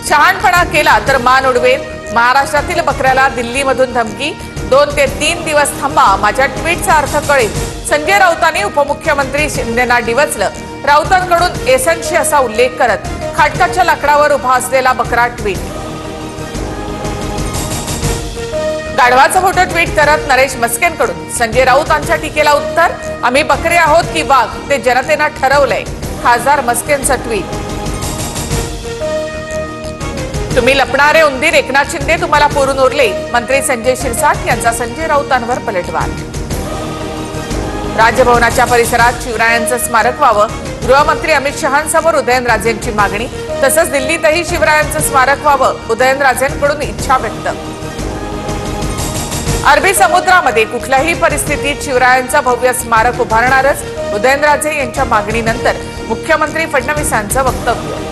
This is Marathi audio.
शहाणपणा केला तर मान उडवेल। महाराष्ट्रातील बकऱ्याला दिल्लीमधून धमकी। 2 ते 3 दिवस थांबा, माझ्या ट्विटचा अर्थ कळेल। संजय राऊतांनी उपमुख्यमंत्री शिंदेंना डिवचलं। राऊतांकडून एसनशी असा उल्लेख करत खाटकाच्या लाकडावर उभा असलेला बकरा ट्विट। गाढवाचा फोटो ट्विट करत नरेश मस्केंकडून संजय राऊतांच्या टीकेला उत्तर। आम्ही बकरे आहोत की वाघ ते जनतेनं ठरवलंय। खासदार मस्केंचं ट्विट। तुम्ही लपणारे उंदीर, एकनाथ शिंदे तुम्हाला पुरून उरले। मंत्री संजय शिरसाट यांचा संजय राऊतांवर पलटवार। राजभवनाच्या परिसरात शिवरायांचं स्मारक व्हावं, गृहमंत्री अमित शहांसमोर उदयनराजेंची मागणी। तसंच दिल्लीतही शिवरायांचं स्मारक व्हावं, उदयनराजेंकडून इच्छा व्यक्त। अरबी समुद्रामध्ये कुठल्याही परिस्थितीत शिवरायांचं भव्य स्मारक उभारणारच, उदयनराजे यांच्या मागणीनंतर मुख्यमंत्री फडणवीसांचं वक्तव्य।